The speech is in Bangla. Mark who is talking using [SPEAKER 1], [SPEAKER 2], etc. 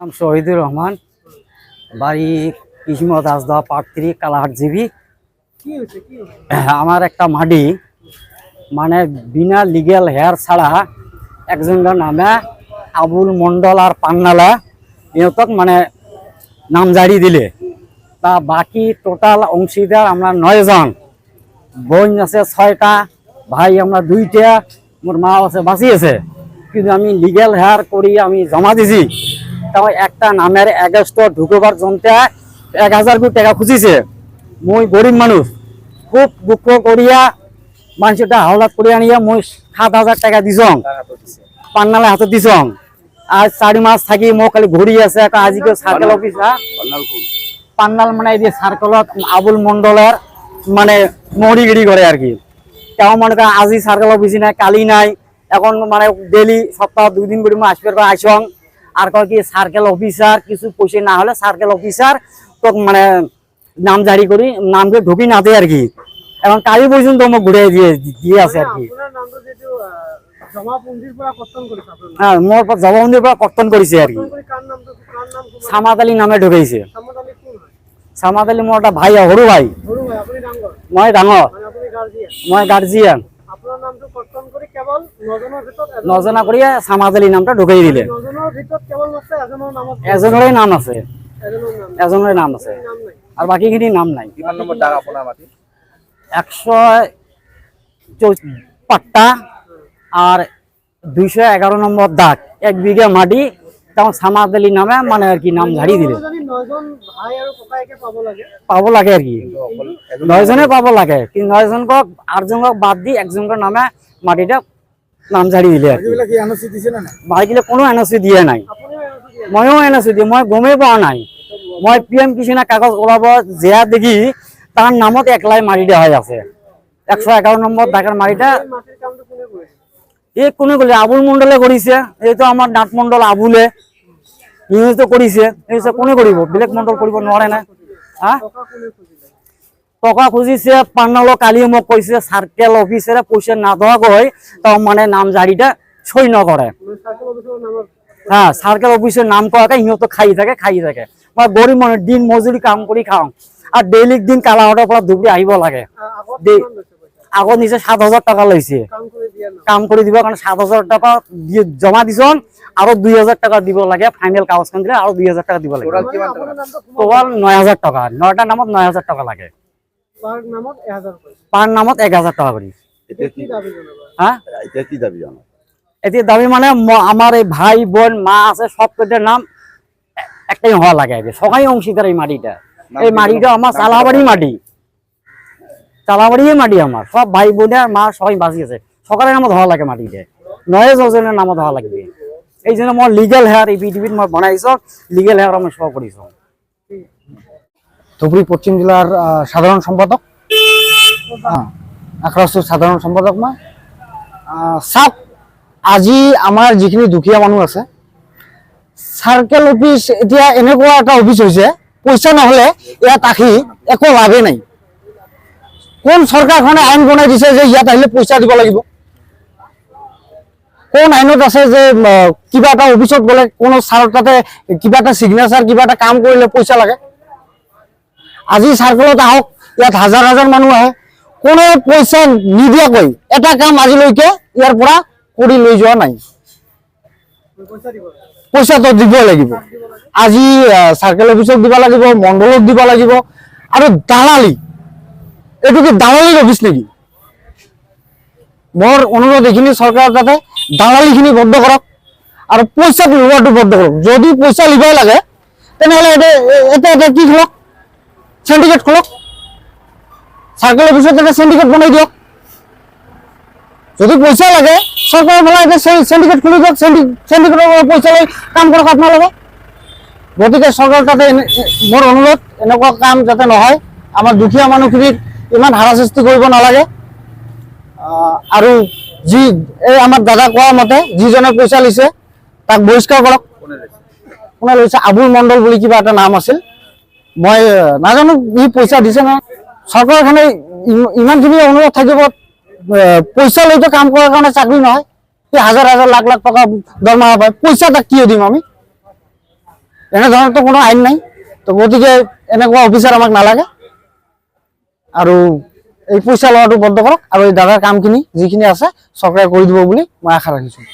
[SPEAKER 1] নাম শহীদুর রহমান, বাড়ি কিসমত আজদা পার্থী কালাহাট জিবি। আমার একটা মাটি মানে বিনা লিগেল হেয়ার ছাড়া একজনের নামে আবুল মন্ডল আর পান্নালা ইহতক মানে নাম জারি দিলে, তা বাকি টোটাল অংশীদার আমরা 9 জন, বোন আছে 6টা, ভাই আমরা 2টা, মোর মা আছে বাঁচিয়েছে। কিন্তু আমি লিগেল হেয়ার করি আমি জমা দিছি, তাও একটা নামের এগেস্ট ঢুকবার জনতে 1000 কোটি টাকা খুঁজিছে। মই গরিব মানুষ, খুব দুঃখ করিয়া মানুষটা হাওলাত করিয়া নিয়ে মই 7000 টাকা দিছং, পান্নালে হাতে দিছং। আর 4 মাস থাকি মই খালি ঘুরি আছে আজকে সার্কেল অফিস। পান্নাল মানে এই যে সার্কেলত আবুল মন্ডলের মানে মহরিগিরি করে আর কি। তেমন মনে করেন আজি সার্কেল অফিস নাই, কালি নাই, এখন মানে ডেলি সপ্তাহ 2 দিন করে আসবে আসং। আর কয় কি সার্কেল অফিসার কিছু পয়সা না হলে সার্কেল অফিসার তো মানে নাম জারি করি, নামকে ঢুকি না দেয় আর কি। এখন কালি পর্যন্ত মোক ঘুরে দিয়ে আছে আর কি। হ্যাঁ, মোর জবাবন্দির পর কর্তন করেছে আর কি। সামাদ আলী নামে ঢুকাইছে। সামাদ আলী মোর একটা ভাই, সরু ভাই। মই ডাঙর, মই গার্জিয়ান। নজনা করিয়া সামাদ আলী নামটা ঢুকাই দিলে। এজনেরই নাম আছে, এজনের নাম আছে, আর বাকি খিনি নাম নাই। 100 পাট্টা আর 211 নম্বর দাগ, 1 বিঘা মাটি। তখন সামাদ আলী নামে মানে আর কি নাম ঝাড়ি দিলে। পাবো লাগে আর কি, 9 জনে পাবো লাগে, কিন্তু 9 জনক 8 জনক বাদ দি একজনের নামে মাটিটা নাম ঝাড়ি দিলে আর কি। বাকিলে কোনো এনওসি দিয়ে নাই, ময়ও এনওসি দিয়ে মই গমেই পোৱা নাই। মই পিএম কিষাণে কাগজ ওলাব যেয়া দেখি তার নামত একলাই মাটিটা হয়ে আছে। 111 নম্বর দাগের মাটিটা এই কোনে করলে আবুল মন্ডলে করিছে। এই তো আমার নাট মন্ডল আবুলে ইউজ তো করিছে, এই কোনে করিব, বেলেগ মন্ডল কৰিব নোৱাৰে না। হ্যাঁ, টকা খুঁজিছে পান্নালো। কালি মোক কৈছে সার্কেল অফিসারে পয়সা না দেওয়া কই তো মানে নাম জারিটা সই নকরে। হ্যাঁ, সার্কেল অফিসের নাম করাকে ইহতো খাই থাকে। মই গরিব মানুষ, দিন মজুরি কাম কৰি খাওঁ, আর ডেইলি দিন কালাহাটৰ পৰা ধুবুৰী আহিব লাগে। আগত নিচে 7000 টাকা লৈছে কাম কৰি দিব কাৰণে। 7000 টাকা জমা দিছন, আৰু 2000 টাকা দিব লাগে ফাইনেল কাগজখন দিলে, আৰু 2000 টাকা দিব লাগে। টোটাল 9000 টাকা, 9টা নামত 9000 টাকা লাগে। পার নামত 1000 টাকা করি। হ্যাঁ, এতিয়া দাবি মানে আমার এই ভাই বোন মা আছে সব কটার নাম একটাই হওয়া লাগে। সবাই অংশীদার এই মাটিটা। এই মাটিটা আমার চালাবাড়ি মাটি, চালাবাড়ি মাটি আমার। সব ভাই বোনের মা সবাই বাঁচি আছে, সকালের নামত হওয়া লাগে মাটিটা। 9 জনের নামত হওয়া লাগবে। এই জন্য মই লিগেল হেয়ার এই পৃথিবীত মই বনাইছ, লিগেল হেয়ার আমি সব করিছ।
[SPEAKER 2] ধুবুৰী পশ্চিম জিলাৰ সাধাৰণ সম্পাদক, আখৰাছৰ সাধাৰণ সম্পাদক মই। চাওক, আজি আমাৰ যিখিনি দুখীয়া মানুহ আছে, চাৰ্কেল অফিচ এতিয়া এনেকুৱা এটা অফিচ হৈছে, পইচা নহ'লে ইয়াত আহি একো লাভেই নাই। কোন চৰকাৰখনে আইন বনাই দিছে যে ইয়াত আহিলে পইচা দিব লাগিব? কোন আইনত আছে যে কিবা এটা অফিচত গ'লে কোনো ছাৰৰ তাতে কিবা এটা চিগনেচাৰ কিবা এটা কাম কৰিলে পইচা লাগে? আজি সার্কেলত আহক, ইয়াত হাজার হাজার মানুষ আহে, কোনো পয়সা নিদিয়াকৈ এটা কাম আজিলৈকে ইয়াৰ পৰা কৰি লৈ যোৱা নাই। পইচাটো দিব লাগিব। আজি সার্কেল অফিসক দিব লাগিব, মণ্ডলক দিব লাগিব। আৰু দালালি, এইটো কি দালালিৰ অফিচ নেকি? মোৰ অনুৰোধ এইখিনি চৰকাৰৰ তাতে দালালিখিনি বন্ধ কৰক আৰু পইচাটো লোৱাটো বন্ধ কৰক। যদি পইচা লিবাই লাগে তেনেহ'লে এটা কি খোলক, সিন্ডিকেট খোলক, সার্কেল অফিসত এটা সিন্ডিকেট বনাই দিয়ক। যদি পয়সা লাগে সরকারের বলা এটা সিন্ডিকেট খুলে দিয়ক, সিন্ডিকেটের পয়সা লৈ কাম কৰক আপোনালোকে। গতিকে চৰকাৰৰ তাতে মোৰ অনুৰোধ, এনেকুৱা কাম যাতে নহয়। আমাৰ দুখীয়া মানুহখিনিক ইমান হাৰাশাস্তি কৰিব নালাগে। আৰু যি এই আমাৰ দাদা কোৱা মতে যিজনে পইচা লৈছে তাক বহিষ্কাৰ কৰক। কোনে লৈছে? আবুল মণ্ডল বুলি কিবা এটা নাম আছিল, মই নাজানো ই পইচা দিছে না। চৰকাৰখনে ইমানখিনি অনুৰোধ থাকিব, পইচা লৈতো কাম কৰাৰ কাৰণে চাকৰি নহয়। হাজাৰ হাজাৰ লাখ লাখ টকা দৰমহা পায়, পইচা তাক কিয় দিম আমি? এনেধৰণৰতো কোনো আইন নাই। তো গতিকে এনেকুৱা অফিচাৰ আমাক নালাগে আৰু এই পইচা লোৱাটো বন্ধ কৰক আৰু এই দাদাৰ কামখিনি যিখিনি আছে চৰকাৰে কৰি দিব বুলি মই আশা ৰাখিছোঁ।